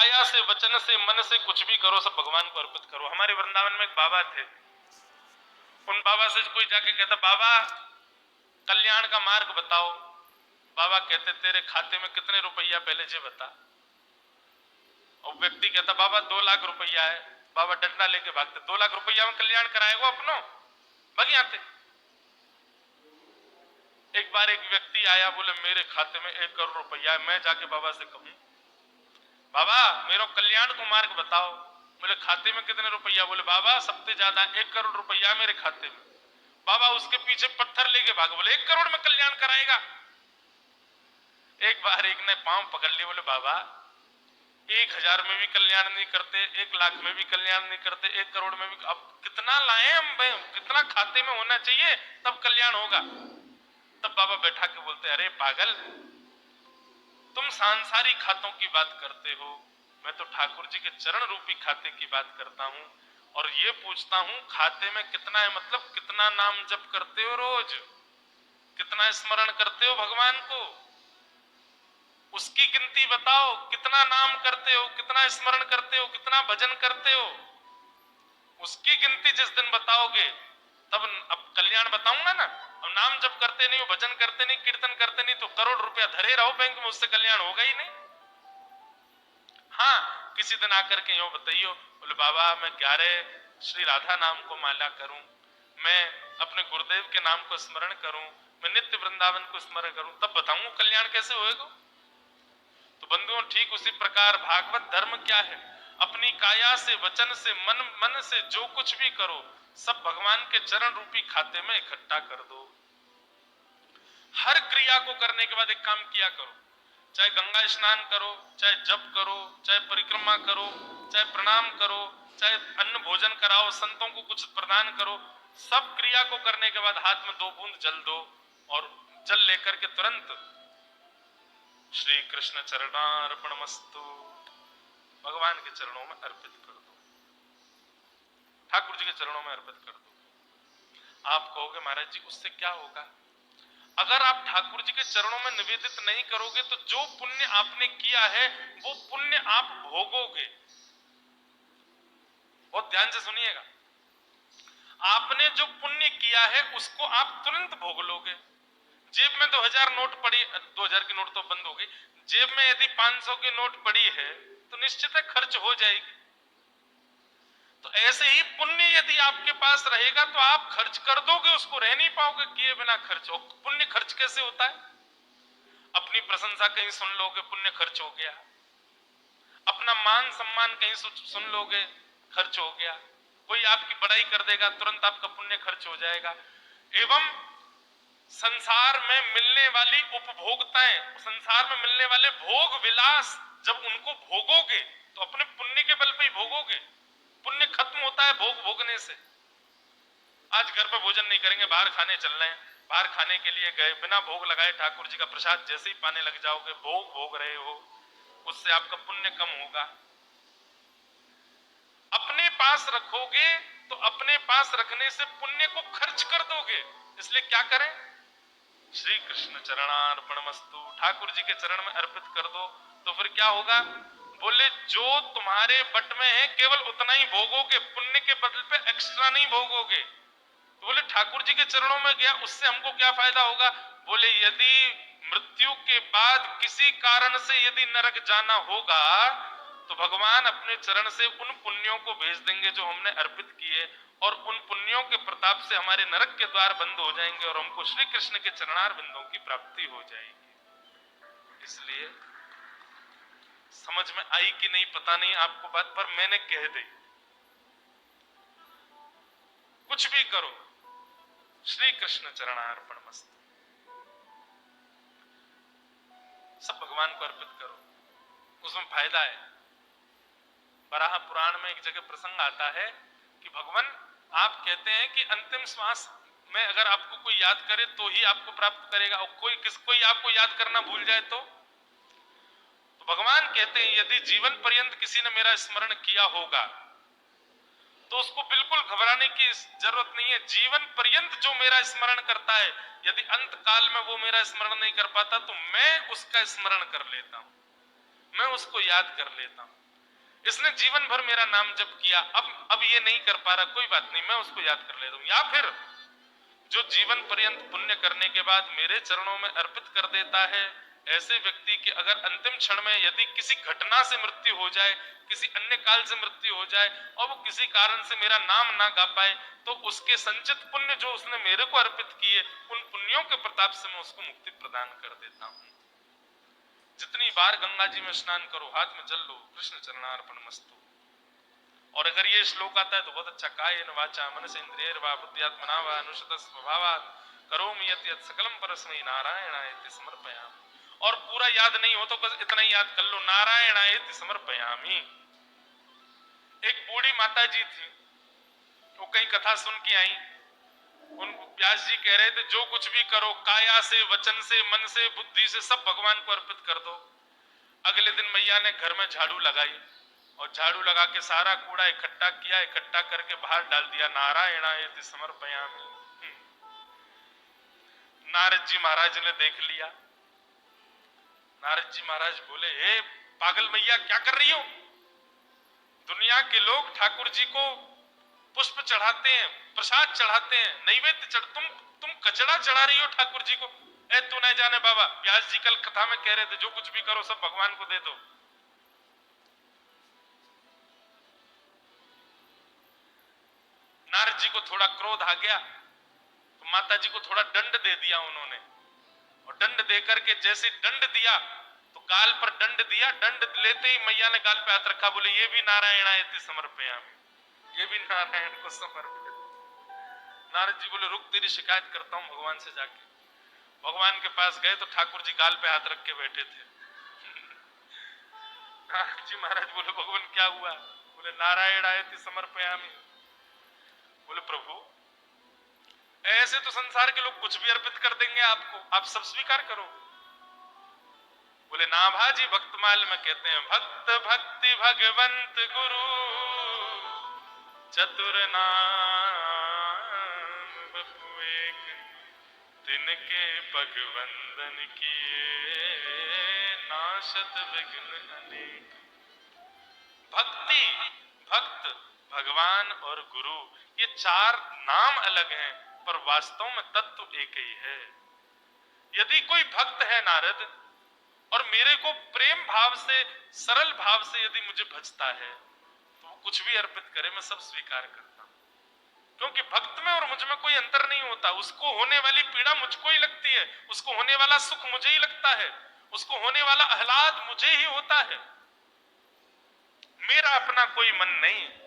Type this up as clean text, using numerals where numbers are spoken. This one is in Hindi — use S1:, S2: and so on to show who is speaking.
S1: काया से, वचन से, मन से कुछ भी करो सब भगवान को अर्पित करो। हमारे वृंदावन में एक बाबा थे, उन बाबा से कोई जाके कहता बाबा कल्याण का मार्ग बताओ। बाबा कहते तेरे खाते में कितने रुपया पहले जे बता। और व्यक्ति कहता बाबा 2 लाख रुपया है। बाबा डंडा लेके भागते, 2 लाख रुपया में कल्याण कराएगा अपनो, भागी आते। एक बार एक व्यक्ति आया, बोले मेरे खाते में 1 करोड़ रुपया है, मैं जाके बाबा से कहूं बाबा मेरा कल्याण को मार्ग बताओ। बोले खाते में कितने रुपया? बोले बाबा सबसे ज्यादा 1 करोड़ रुपया मेरे खाते में। बाबा उसके पीछे पत्थर लेके भागे, बोले 1 करोड़ में कल्याण कराएगा। एक बार एक ने पांव पकड़ लिए, बोले बाबा 1000 में भी कल्याण नहीं करते, 1 लाख में भी कल्याण नहीं करते, 1 करोड़ में भी। अब कितना लाए हम, कितना खाते में होना चाहिए तब कल्याण होगा? तब बाबा बैठा के बोलते अरे पागल, तुम सांसारिक खातों की बात करते हो, मैं तो ठाकुर जी के चरण रूपी खाते की बात करता हूं। और ये पूछता हूं खाते में कितना है, मतलब कितना नाम जप करते हो रोज, कितना स्मरण करते हो भगवान को, उसकी गिनती बताओ। कितना नाम करते हो, कितना स्मरण करते हो, कितना भजन करते हो, उसकी गिनती जिस दिन बताओगे तब अब कल्याण बताऊंगा ना। अब नाम जब करते नहीं हो, भजन करते नहीं, कीर्तन करते नहीं, तो करोड़ रुपया धरे रहो बैंक में, उससे कल्याण होगा ही नहीं। हाँ किसी दिन आकर के यूं बताइयो, बोले बाबा मैं 11 श्री राधा नाम को माला करूं, मैं अपने गुरुदेव के नाम को स्मरण करूं, मैं नित्य वृंदावन को स्मरण करूं, तब बताऊंगा कल्याण कैसे होएगा। तो बंधुओं ठीक उसी प्रकार भागवत धर्म क्या है, अपनी काया से, वचन से, मन से जो कुछ भी करो सब भगवान के चरण रूपी खाते में इकट्ठा कर दो। हर क्रिया को करने के बाद एक काम किया करो, चाहे गंगा स्नान करो, चाहे जप करो, चाहे परिक्रमा करो, चाहे प्रणाम करो, चाहे अन्न भोजन कराओ, संतों को कुछ प्रदान करो, सब क्रिया को करने के बाद हाथ में 2 बूंद जल दो और जल लेकर के तुरंत श्री कृष्ण चरणार्पणमस्तु भगवान के चरणों में अर्पित कर दो, ठाकुर जी के चरणों में अर्पित कर दो। आप कहोगे महाराज जी उससे क्या होगा? अगर आप ठाकुर जी के चरणों में निवेदित नहीं करोगे तो जो पुण्य आपने किया है वो पुण्य आप भोगोगे। बहुत ध्यान से सुनिएगा, आपने जो पुण्य किया है उसको आप तुरंत भोग लोगे। जेब में 2000 नोट पड़ी, 2000 की नोट तो बंद हो गई, जेब में यदि 500 की नोट पड़ी है तो निश्चित है खर्च हो जाएगी। तो ऐसे ही पुण्य यदि आपके पास रहेगा तो आप खर्च कर दोगे उसको, रह नहीं पाओगे किए बिना खर्च। और पुण्य खर्च कैसे होता है? अपनी प्रशंसा कहीं सुन लोगे, पुण्य खर्च हो गया। अपना मान सम्मान कहीं सुन लोगे, खर्च हो गया। कोई आपकी बड़ाई कर देगा, तुरंत आपका पुण्य खर्च हो जाएगा। एवं संसार में मिलने वाली उपभोक्ताएं, संसार में मिलने वाले भोग विलास जब उनको भोगोगे तो अपने पुण्य के बल पे ही भोगोगे। पुण्य खत्म होता है भोग भोगने से। आज घर पर भोजन नहीं करेंगे, बाहर खाने चल रहे हैं, बाहर खाने के लिए गए, बिना भोग लगाए ठाकुर जी का प्रसाद जैसे ही पाने लग जाओगे, भोग भोग रहे हो, उससे आपका पुण्य कम होगा। अपने पास रखोगे तो अपने पास रखने से पुण्य को खर्च कर दोगे। इसलिए क्या करें? श्री कृष्ण चरणार्पणमस्तु, ठाकुर जी के चरण में अर्पित कर दो। तो फिर क्या होगा? बोले जो तुम्हारे बट में है केवल उतना ही भोगोगे, पुण्य के बदल पे एक्स्ट्रा नहीं भोगोगे। तो बोले ठाकुर जी के चरणों में गया उससे हमको क्या फायदा होगा? बोले यदि मृत्यु के बाद किसी कारण से यदि नरक जाना होगा तो भगवान अपने चरण से उन पुण्यों को भेज देंगे जो हमने अर्पित किए, और उन पुण्यों के प्रताप से हमारे नरक के द्वार बंद हो जाएंगे और हमको श्री कृष्ण के चरणार बिंदों की प्राप्ति हो जाएगी। इसलिए समझ में आई कि नहीं पता नहीं आपको बात, पर मैंने कह दी, कुछ भी करो श्री कृष्ण चरणार्पणमस्तु, सब भगवान को अर्पित करो, उसमें फायदा है। बराह पुराण में एक जगह प्रसंग आता है कि भगवान आप कहते हैं कि अंतिम श्वास में अगर आपको कोई याद करे तो ही आपको प्राप्त करेगा, और कोई आपको याद करना भूल जाए तो भगवान कहते हैं यदि जीवन पर्यंत किसी ने मेरा स्मरण किया होगा तो उसको बिल्कुल घबराने की जरूरत नहीं है। जीवन पर्यंत जो मेरा स्मरण करता है, यदि अंत काल में वो मेरा स्मरण नहीं कर पाता तो मैं उसका स्मरण कर लेता हूं, मैं उसको याद कर लेता हूं। इसने जीवन भर मेरा नाम जप किया, अब ये नहीं कर पा रहा, कोई बात नहीं, मैं उसको याद कर लेता हूं। या फिर जो जीवन पर्यंत पुण्य करने के बाद मेरे चरणों में अर्पित कर देता है, ऐसे व्यक्ति की अगर अंतिम क्षण में यदि किसी घटना से मृत्यु हो जाए, किसी अन्य काल से मृत्यु हो जाए और वो किसी कारण से मेरा नाम ना गा पाए, तो उसके संचित पुण्य जो उसने मेरे को अर्पित किए, उन पुण्यों के प्रताप से मैं उसको मुक्ति प्रदान कर देता हूं। जितनी बार गंगा जी में स्नान करो, हाथ में जल लो, कृष्ण चरणार्पण मस्तु। और अगर ये श्लोक आता है तो बहुत अच्छा, कायेन वाचा मनस इंद्रियैर्वा बुद्ध्यात्मना वा अनुशत स्वभावात् करोमि यत् यत् सकलम परस्मै नारायणायति समर्पयामि। और पूरा याद नहीं हो तो बस इतना ही याद कर लो, नारायणायति समर्पयामि। एक बूढ़ी माता जी थी, वो कहीं कथा सुन के आई, उनको व्यास जी कह रहे थे जो कुछ भी करो, काया से, वचन से, मन से, बुद्धि से, सब भगवान को अर्पित कर दो। अगले दिन मैया ने घर में झाड़ू लगाई और झाड़ू लगा के सारा कूड़ा इकट्ठा किया, इकट्ठा करके बाहर डाल दिया, नारायणायति समर्पयामि। नारद जी महाराज ने देख लिया। नारद जी महाराज बोले, हे पागल मैया, क्या कर रही हो? दुनिया के लोग ठाकुर जी को पुष्प चढ़ाते हैं, प्रसाद चढ़ाते हैं, नैवेद्य चढ़, तुम कचड़ा चढ़ा रही हो ठाकुर जी को। ए तू नहीं जाने बाबा, व्यास जी कल कथा में कह रहे थे जो कुछ भी करो सब भगवान को दे दो। नारद जी को थोड़ा क्रोध आ गया तो माता जी को थोड़ा दंड दे दिया उन्होंने, और दंड देकर के जैसे दंड दिया तो गाल पर दंड दिया, दंड लेते ही मैया ने गाल पे हाथ रखा, बोले ये भी नारायणायति समर्पयामि, ये भी नारायण को समर्पित। नारद जी बोले रुक, तेरी शिकायत करता हूं भगवान से जाके। भगवान के पास गए तो ठाकुर जी गाल पे हाथ रख के बैठे थे। नारद जी महाराज बोले भगवान क्या हुआ? बोले नारायणायति समर्पयामि। बोले प्रभु ऐसे तो संसार के लोग कुछ भी अर्पित कर देंगे आपको, आप सब स्वीकार करो। बोले नाभाजी भक्तमाल में कहते हैं, भक्त भक्ति भगवंत गुरु चतुर नाम बपु एक, तिनके पग वंदन किए नाशत विघ्न अनेक। भक्ति, भक्त, भगवान और गुरु, ये चार नाम अलग हैं पर वास्तव में तत्व एक ही है। यदि कोई भक्त है नारद और मेरे को प्रेम भाव से, सरल भाव से यदि मुझे भजता है तो वो कुछ भी अर्पित करे मैं सब स्वीकार करता हूं, क्योंकि भक्त में और मुझ में कोई अंतर नहीं होता। उसको होने वाली पीड़ा मुझको ही लगती है, उसको होने वाला सुख मुझे ही लगता है, उसको होने वाला आह्लाद मुझे ही होता है। मेरा अपना कोई मन नहीं है।